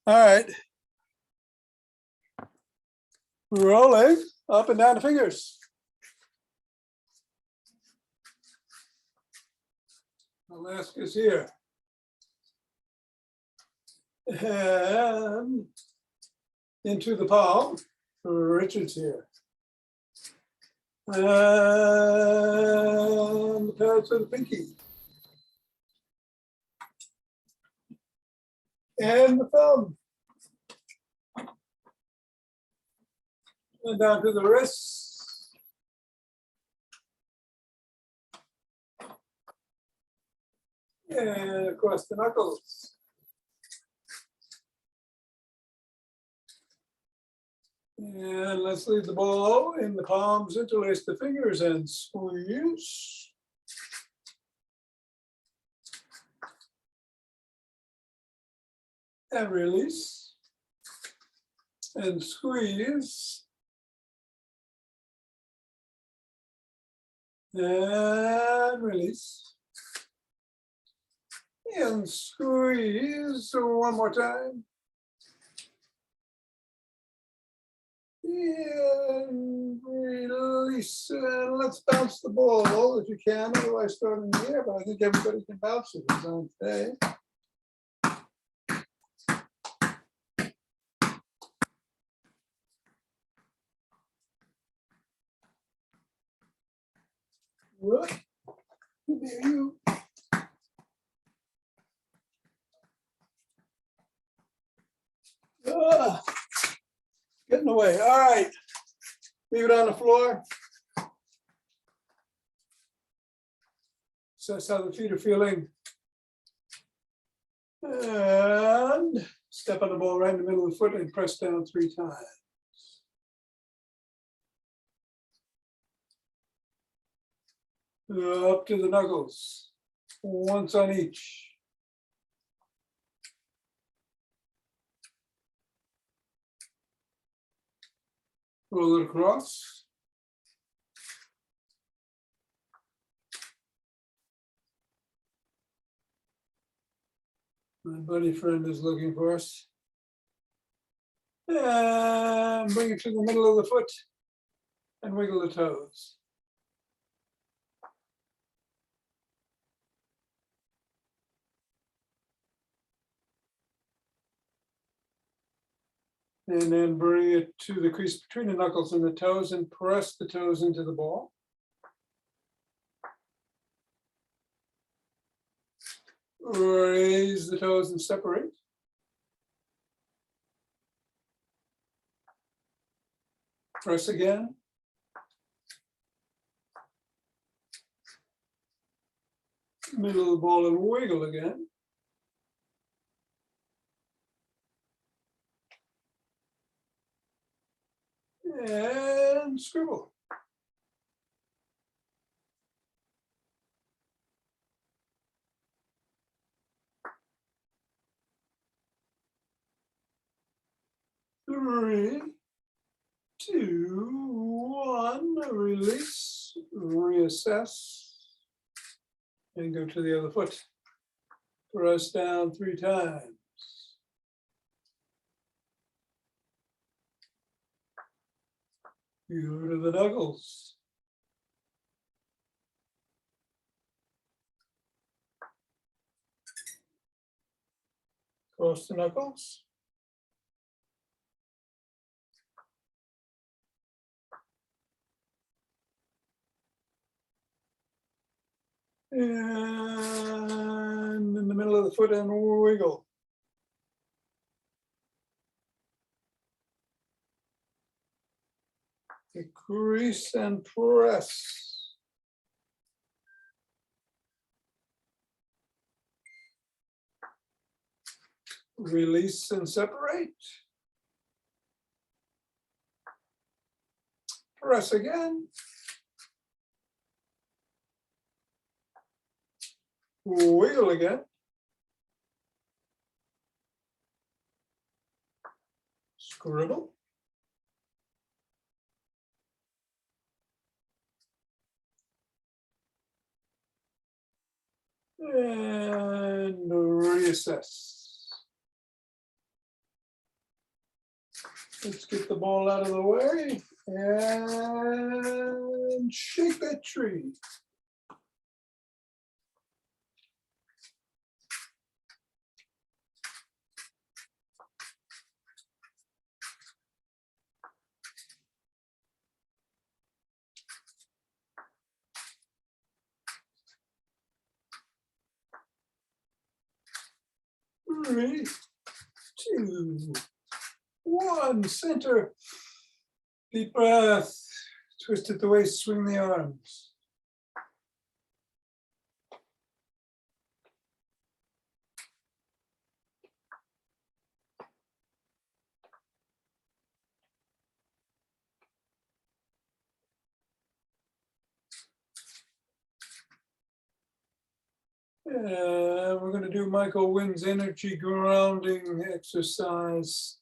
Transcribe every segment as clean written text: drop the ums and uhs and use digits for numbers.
All right. Rolling up and down the fingers. Alaska's here. And into the palm. Richard's here. And the pads of the pinky. And the thumb. And down to the wrists. And across the knuckles. And let's leave the ball in the palms, interlace the fingers and squeeze. And release. And squeeze. And release. And squeeze one more time. And release. And let's bounce the ball if you can, otherwise start in the air, but I think everybody can bounce it his own day. What? There you. Getting away. All right. Leave it on the floor. Assess how the feet are feeling. And step on the ball right in the middle of the foot and press down 3 times. Up to the knuckles. Once on each. Roll it across. My buddy friend is looking for us. And bring it to the middle of the foot and wiggle the toes. And then bring it to the crease between the knuckles and the toes and press the toes into the ball. Raise the toes and separate. Press again. Middle of the ball and wiggle again. And scribble. Three, two, one, release, reassess, and go to the other foot. Press down 3 times. Go to the knuckles. Cross the knuckles. And in the middle of the foot and wiggle. Crease and press. Release and separate. Press again. Wiggle again. Scribble. And reassess. Let's get the ball out of the way and shake that tree. Three, two, one, center. Deep breath. Twist at the waist, swing the arms. We're going to do Michael Wynn's energy grounding exercise.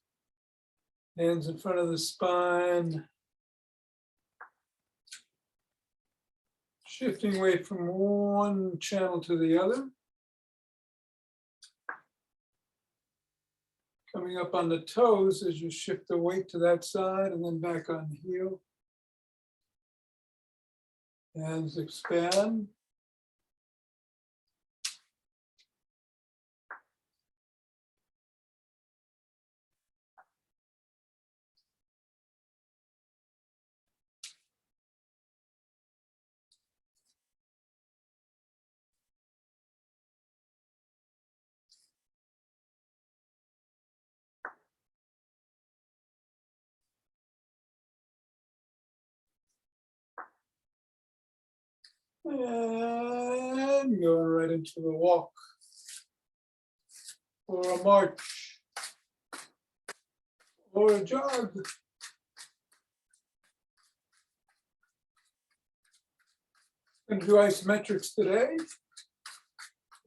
Hands in front of the spine. Shifting weight from one channel to the other. Coming up on the toes as you shift the weight to that side and then back on the heel. Hands expand. And going right into the walk or a march or a jog. Going to do isometrics today.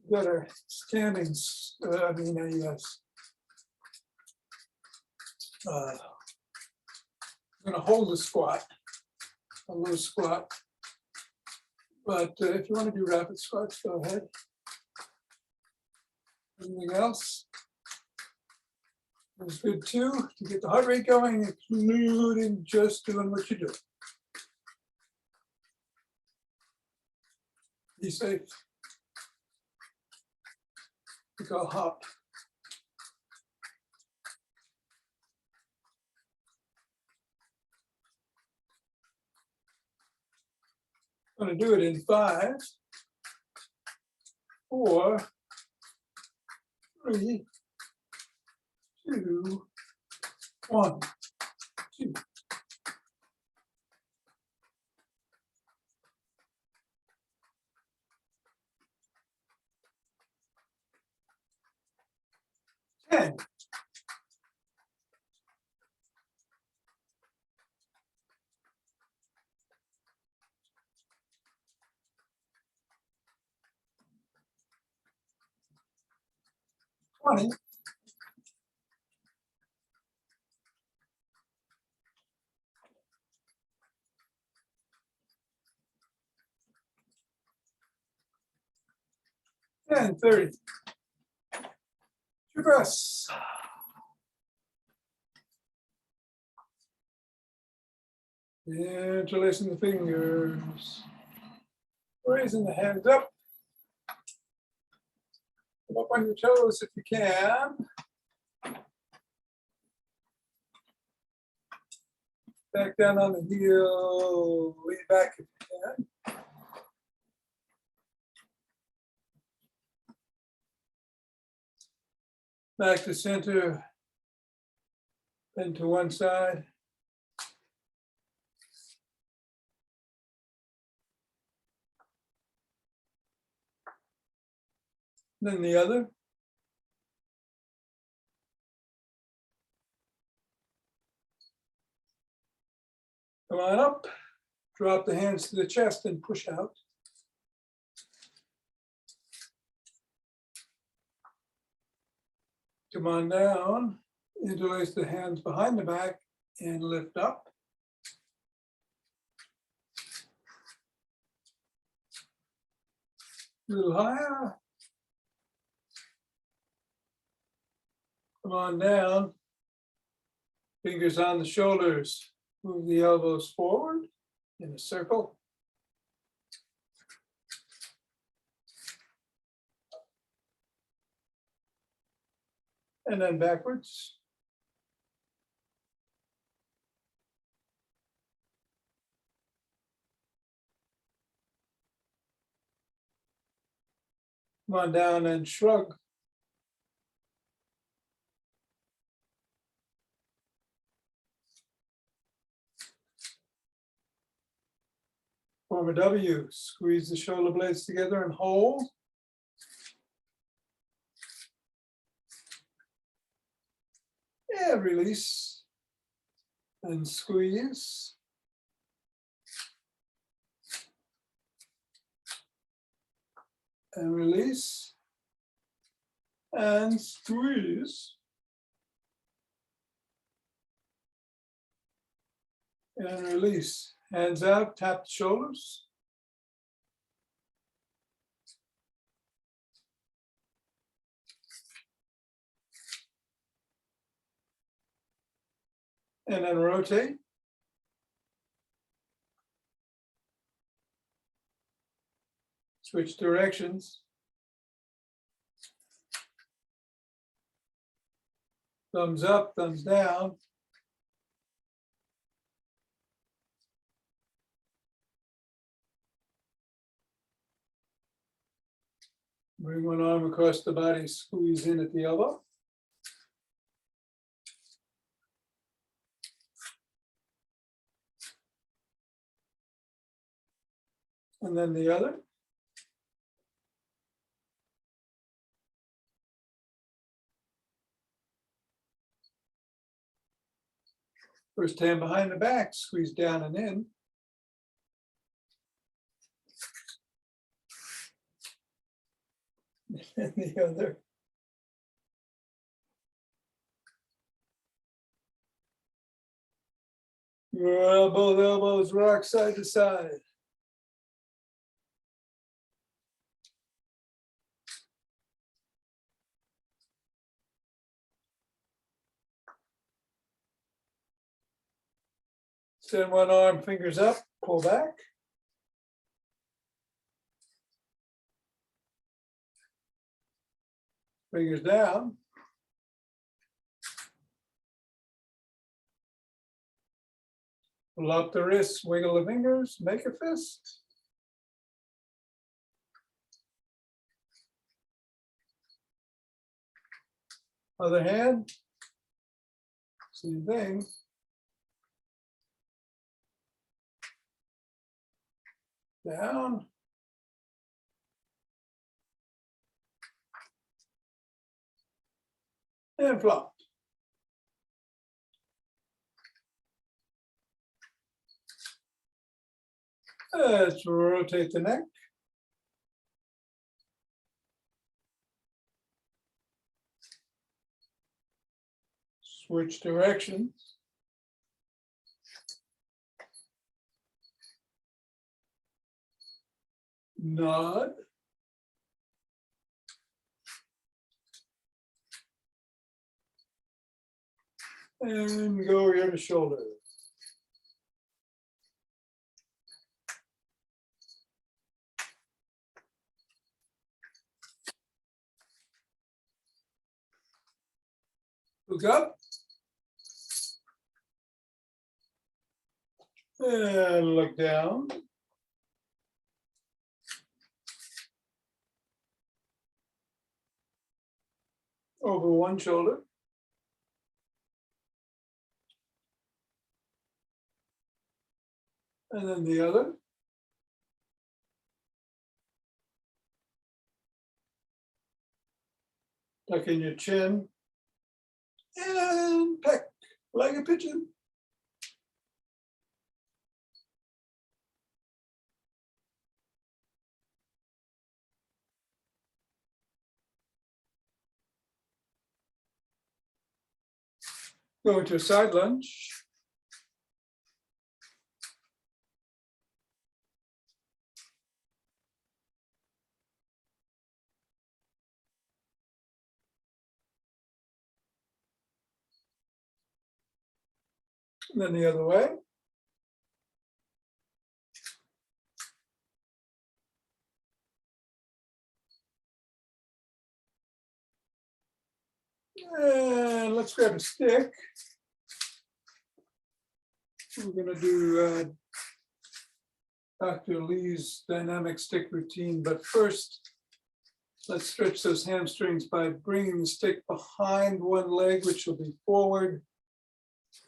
We've got our standings, yes. I'm going to hold the squat, a low squat. But if you want to do rapid squats, go ahead. Anything else is good too, to get the heart rate going, including just doing what you do. Be safe. Go hop. I'm going to do it in 5, 4, 3, 2, 1, 2. And 20. 10, 30. Two breaths. Interlacing the fingers. Raising the hands up. Come up on your toes if you can. Back down on the heel, lean back if you can. Back to center, then to one side. Then the other. Come on up, drop the hands to the chest and push out. Come on down, interlace the hands behind the back and lift up. A little higher. Come on down. Fingers on the shoulders. Move the elbows forward in a circle. And then backwards. Come on down and shrug. Form a W. Squeeze the shoulder blades together and hold. And release. And squeeze. And release. And squeeze. And release. Hands out, tap the shoulders. And then rotate. Switch directions. Thumbs up, thumbs down. Bring one arm across the body, squeeze in at the elbow. And then the other. First hand behind the back, squeeze down and in. And the other. Both elbows rock side to side. Send one arm, fingers up, pull back. Fingers down. Pull up the wrists, wiggle the fingers, make a fist. Other hand, same thing. Down. And flop. Let's rotate the neck. Switch directions. Nod. And go ear to shoulder. Look up. And look down. Over one shoulder. And then the other. Tuck in your chin. And peck like a pigeon. Go into a side lunge. And then the other way. And let's grab a stick. We're going to do Dr. Lee's dynamic stick routine, but first, let's stretch those hamstrings by bringing the stick behind one leg, which will be forward,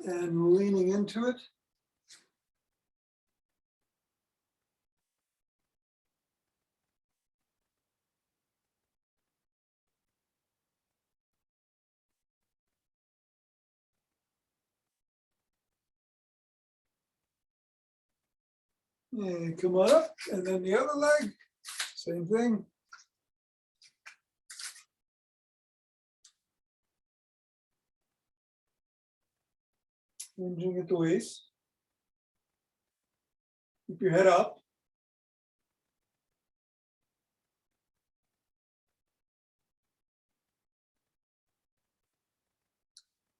and leaning into it. And come on up, and then the other leg, same thing. Hinging at the waist. Keep your head up.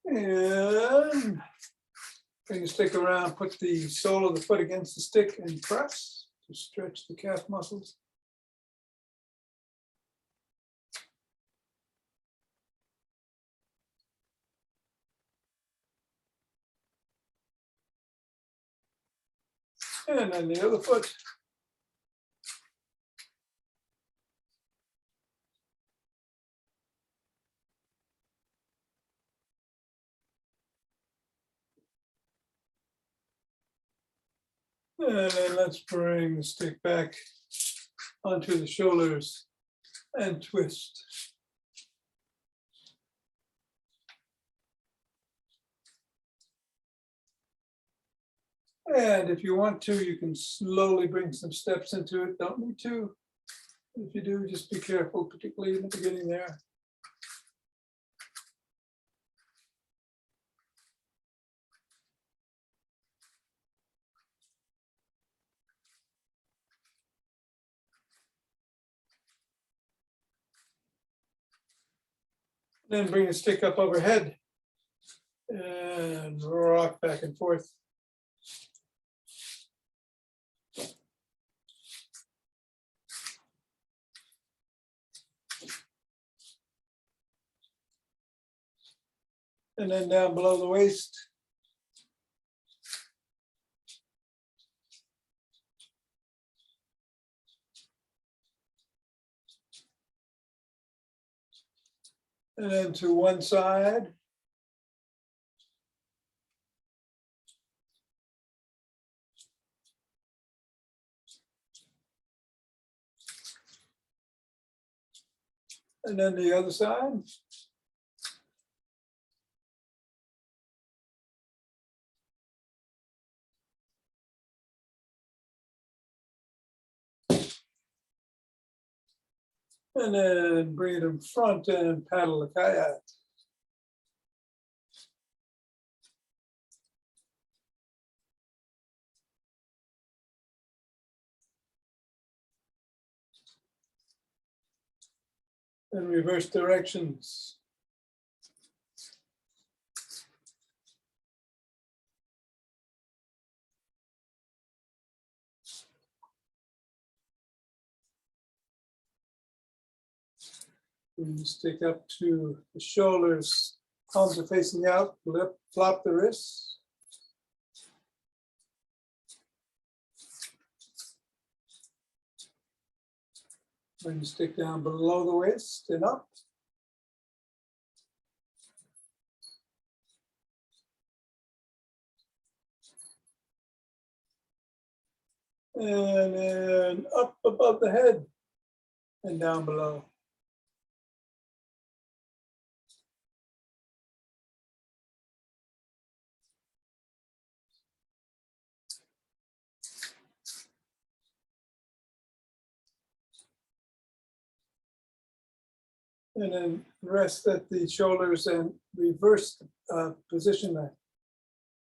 And bring the stick around, put the sole of the foot against the stick and press to stretch the calf muscles. And then the other foot. And then let's bring the stick back onto the shoulders and twist. And if you want to, you can slowly bring some steps into it. Don't need to. If you do, just be careful, particularly in the beginning there. Then bring the stick up overhead and rock back and forth. And then down below the waist. And then to one side. And then the other side. And then bring it in front and paddle the kayak. And reverse directions. Bring the stick up to the shoulders, palms are facing out, flop the wrists. Bring the stick down below the waist and up. And then up above the head and down below. And then rest at the shoulders and reverse position the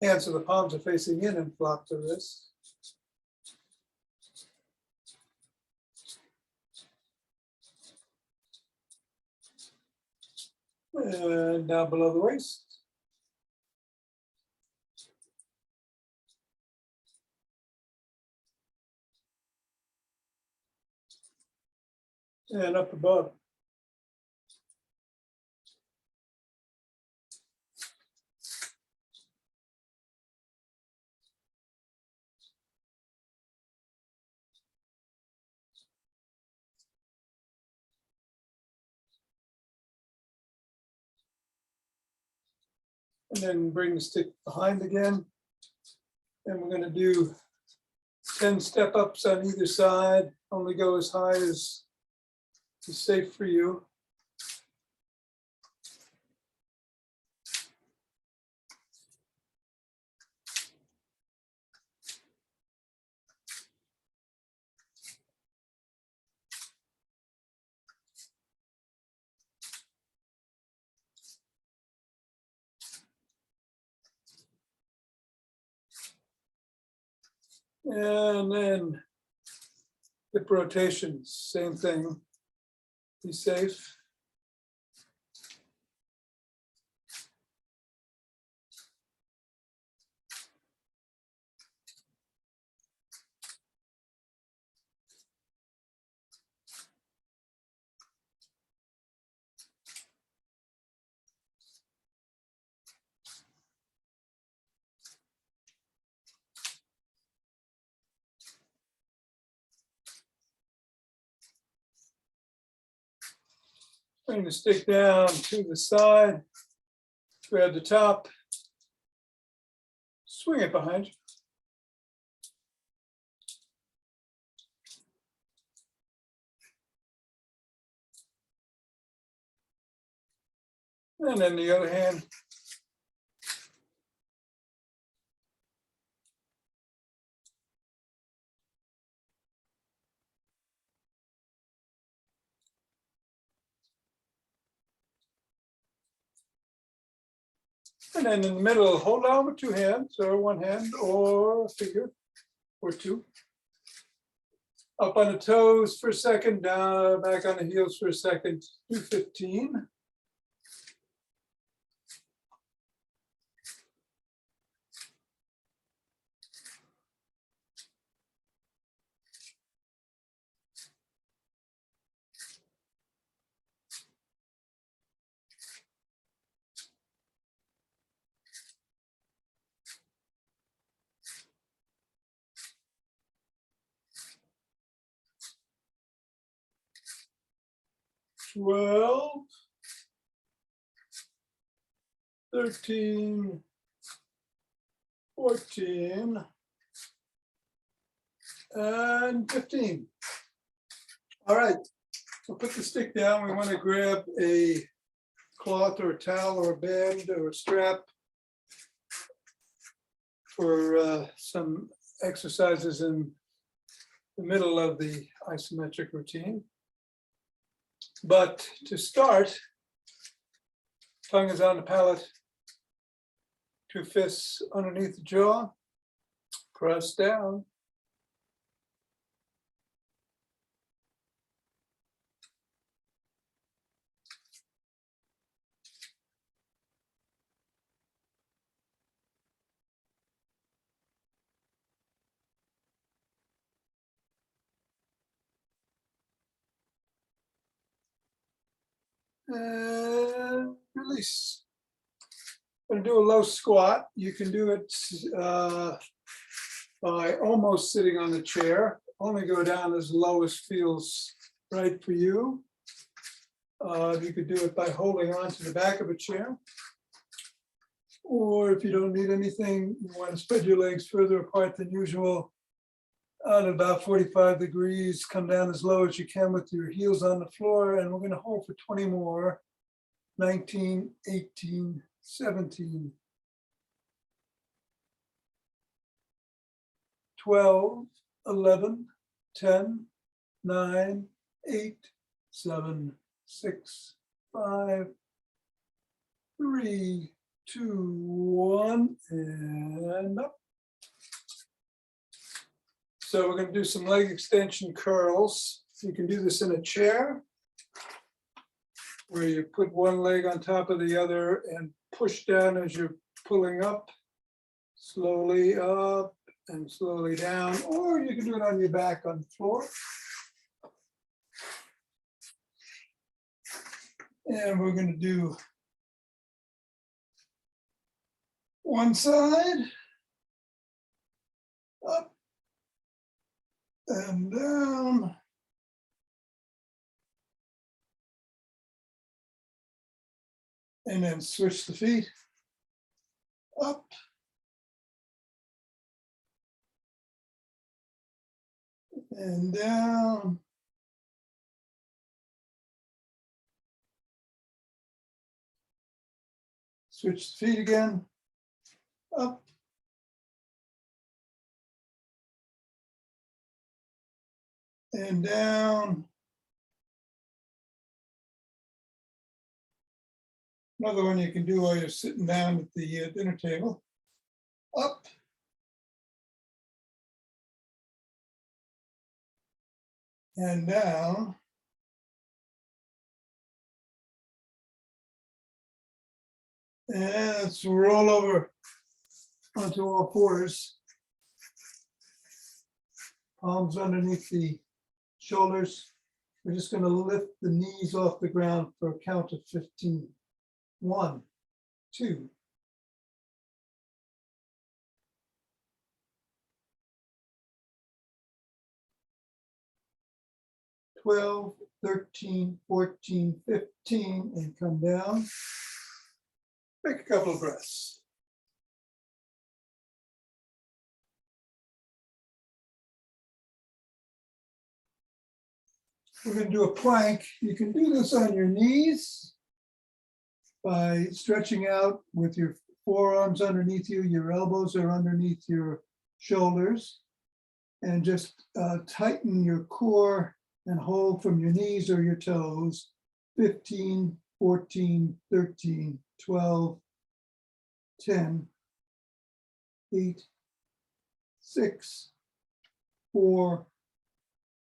hands so the palms are facing in and flop the wrists. And down below the waist. and up above. And then bring the stick behind again. And we're going to do 10 step ups on either side. Only go as high as is safe for you. And then hip rotations, same thing. Be safe. Bring the stick down to the side, grab the top, swing it behind you. And then the other hand. And then in the middle, hold on with two hands or one hand or a finger or two. Up on the toes for a second, down, back on the heels for a second, do 15. Twelve, 13, 14, and 15. All right, so put the stick down. We want to grab a cloth or a towel or a band or a strap for some exercises in the middle of the isometric routine. But to start, tongue is on the palate, two fists underneath the jaw, press down. And release. I'm going to do a low squat. You can do it by almost sitting on the chair. Only go down as low as feels right for you. You could do it by holding on to the back of a chair. Or if you don't need anything, you want to spread your legs further apart than usual, at about 45 degrees, come down as low as you can with your heels on the floor, and we're going to hold for 20 more. 19, 18, 17, 12, 11, 10, 9, 8, 7, 6, 5, 3, 2, 1, and up. So we're going to do some leg extension curls. You can do this in a chair, where you put one leg on top of the other and push down as you're pulling up, slowly up and slowly down, or you can do it on your back on the floor. And we're going to do one side, up and down. And then switch the feet, up. And down. Switch the feet again, up. And down. Another one you can do while you're sitting down at the dinner table. Up. And down. And let's roll over onto all fours. Palms underneath the shoulders. We're just going to lift the knees off the ground for a count of 15. 1, 2, 12, 13, 14, 15, and come down. Take a couple of breaths. We're going to do a plank. You can do this on your knees by stretching out with your forearms underneath you. Your elbows are underneath your shoulders. And just tighten your core and hold from your knees or your toes. 15, 14, 13, 12, 10, 8, 6, 4,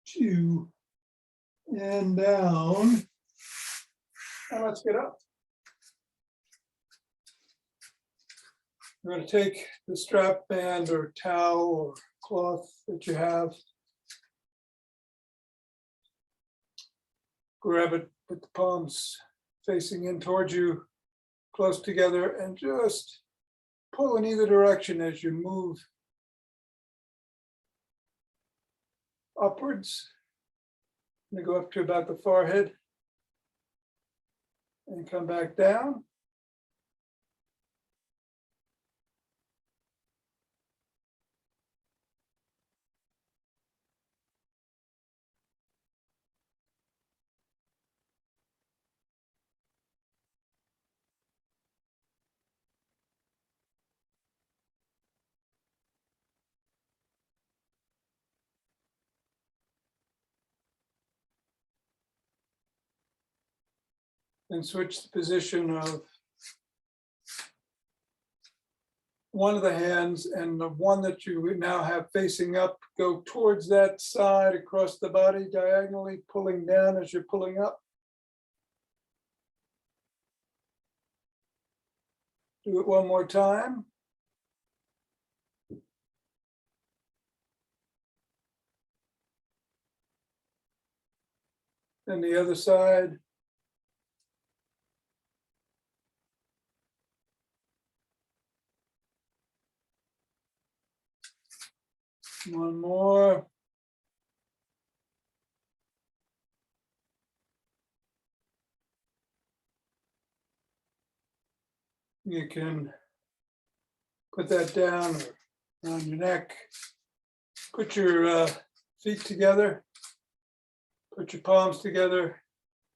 2, and down. And let's get up. We're going to take the strap band or towel or cloth that you have. Grab it with the palms facing in towards you, close together, and just pull in either direction as you move upwards. I'm going to go up to about the forehead and come back down. And switch the position of one of the hands, and the one that you now have facing up, go towards that side across the body diagonally, pulling down as you're pulling up. Do it one more time. And the other side. One more. You can put that down around your neck. Put your feet together. Put your palms together.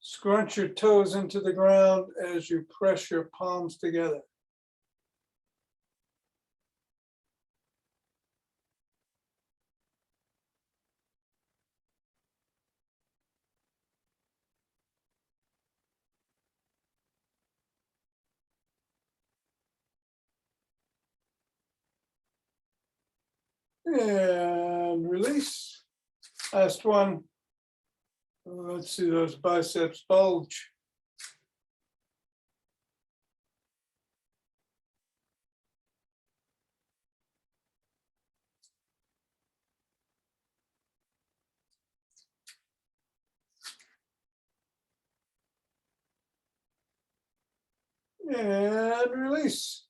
Scrunch your toes into the ground as you press your palms together. And release. Last one. Let's see those biceps bulge. And release.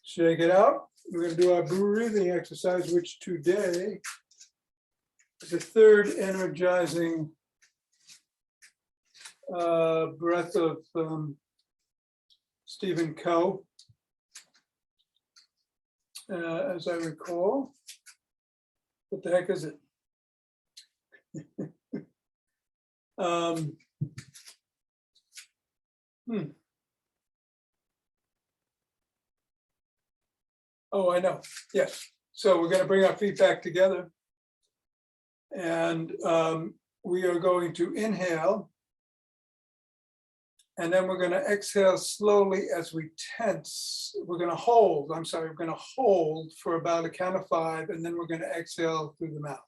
Shake it out. We're going to do our breathing exercise, which today is the third energizing breath of Stephen Coe, as I recall. What the heck is it? Oh, I know. Yes. So we're going to bring our feet back together. And we are going to inhale. And then we're going to exhale slowly as we tense. We're going to hold. I'm sorry. We're going to hold for about a count of 5. And then we're going to exhale through the mouth.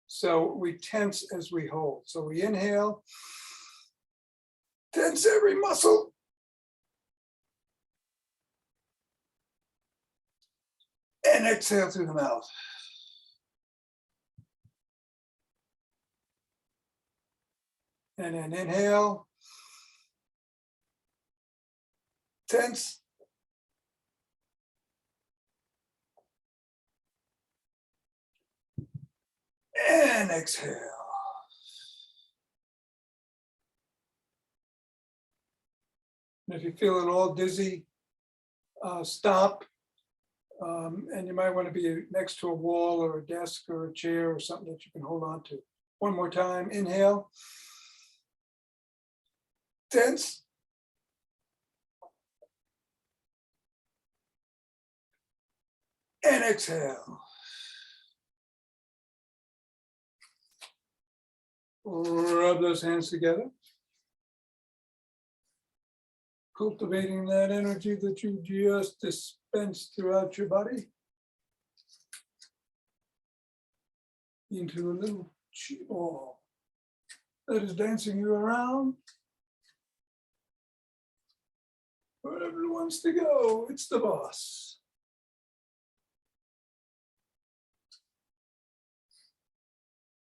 So we tense as we hold. So we inhale. Tense every muscle. And exhale through the mouth. And then inhale. Tense. And exhale. And if you're feeling all dizzy, stop. And you might want to be next to a wall or a desk or a chair or something that you can hold on to. One more time, inhale. Tense. And exhale. Rub those hands together. Cultivating that energy that you just dispensed throughout your body into a little chi ball that is dancing you around. Wherever it wants to go, it's the boss.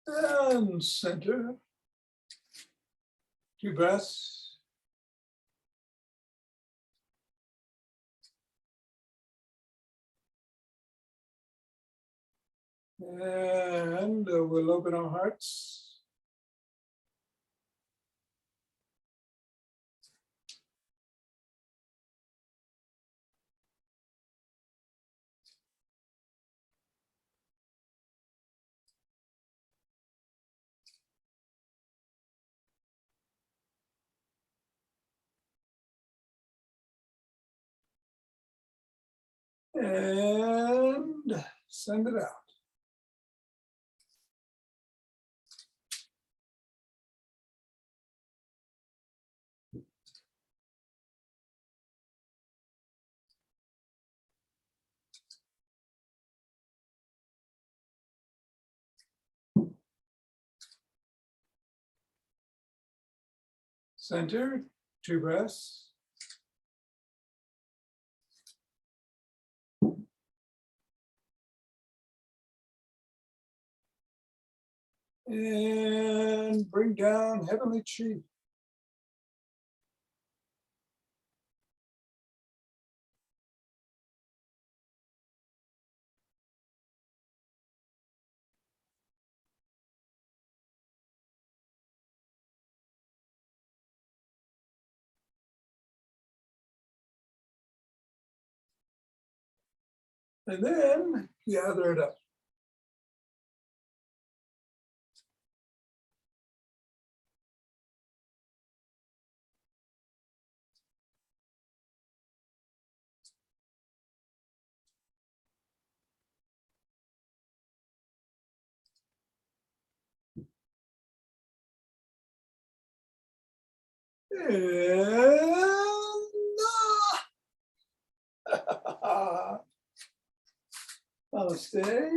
And center. 2 breaths. And we'll open our hearts. And send it out. Center, 2 breaths. And bring down heavenly chi. And then gather it up. And namaste.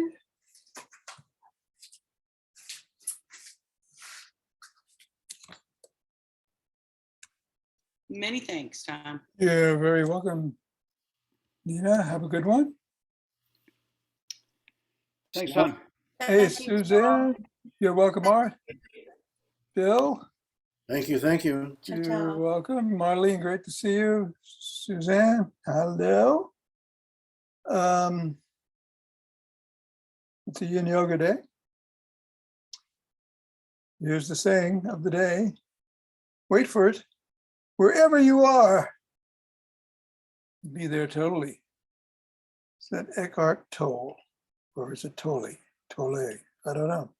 Many thanks, Tom. You're very welcome. Nina, have a good one. Thanks, Tom. Hey, Suzanne, you're welcome, Art. Bill, Thank you. Thank you. Ciao, You're ciao. welcome. Marlene, great to see you. Suzanne, hello. It's a yin yoga day. Here's the saying of the day. Wait for it. Wherever you are, be there totally. Is that Eckhart Tolle? Or is it Tolle? Tolle? I don't know.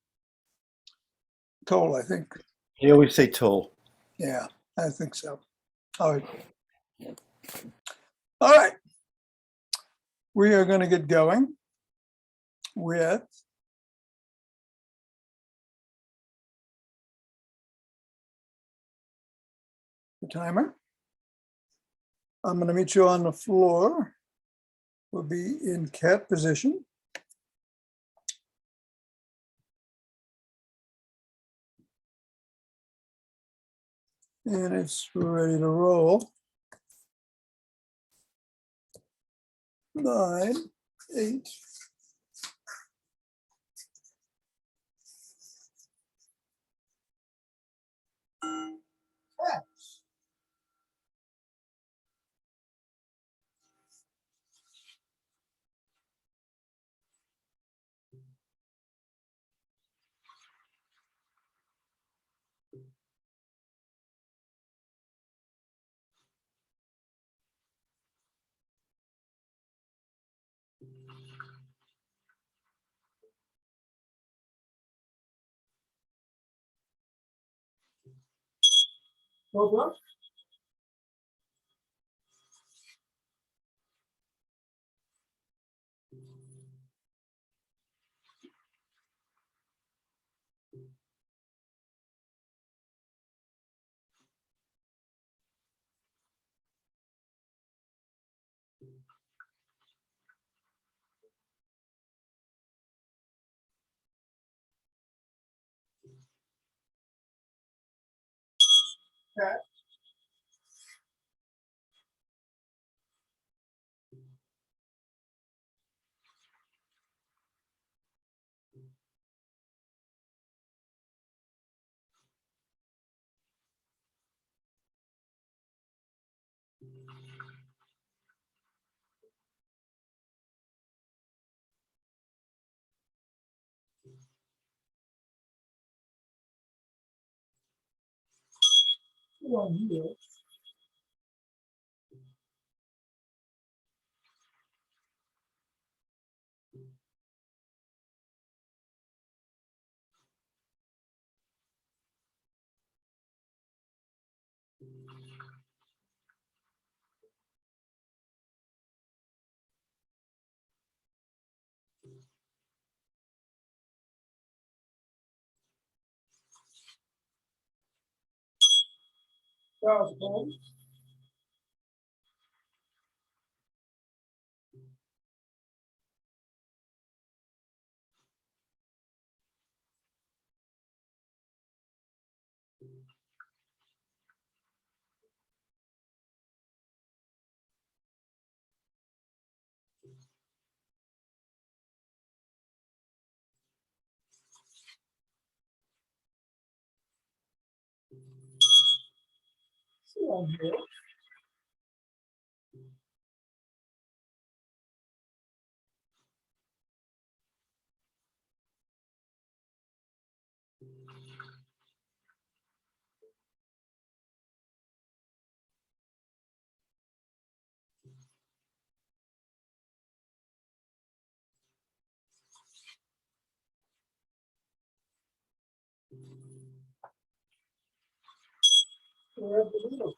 Tolle, I think. They always say toll. Yeah, I think so. All right. All right. We are going to get going with the timer. I'm going to meet you on the floor. We'll be in cat position. And it's ready to roll. 9, 8. Cats. Cobra. Cat. One here. Charles Bowles. One here. Red Blue.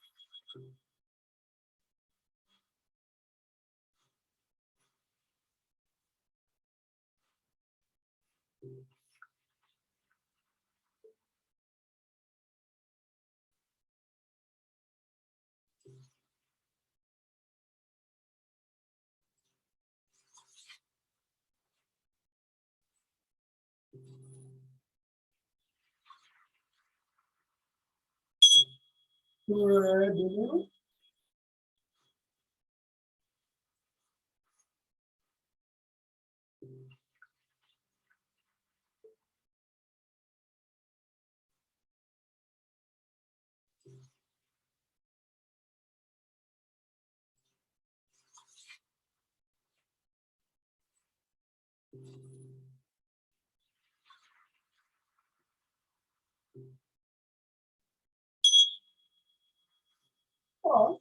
Red Blue. Oh.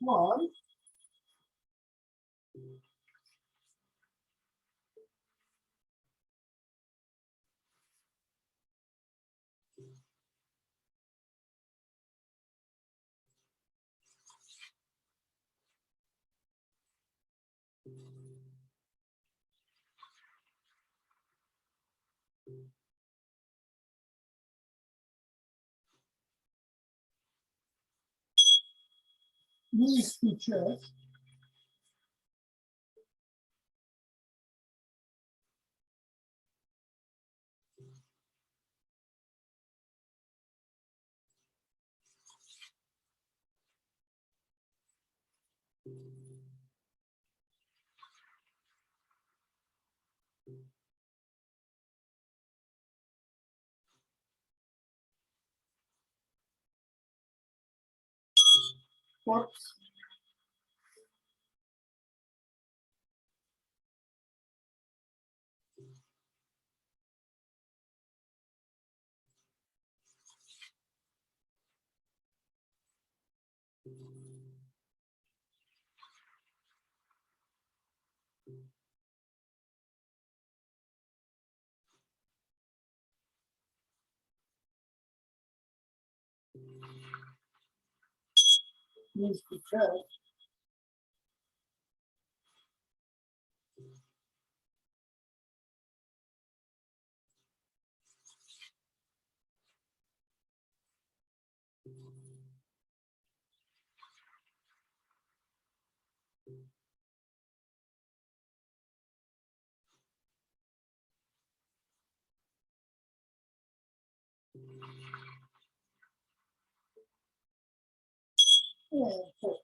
One. Knees to chest. Whoops. Knees to chest. And foot.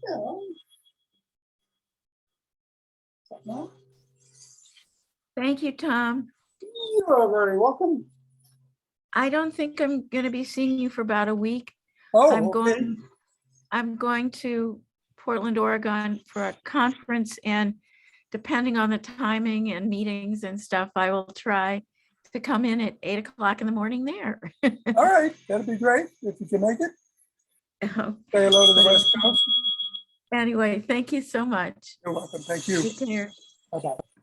Yeah. No? Thank you, Tom. You are very welcome. I don't think I'm going to be seeing you for about a week. Oh, okay. I'm going to Portland, Oregon for a conference, and depending on the timing and meetings and stuff, I will try to come in at 8 o'clock in the morning there. All right, that'd be great if you can make it. Say hello to the But West Coast. anyway, thank you so much. You're welcome. Thank you. Take care. Bye-bye.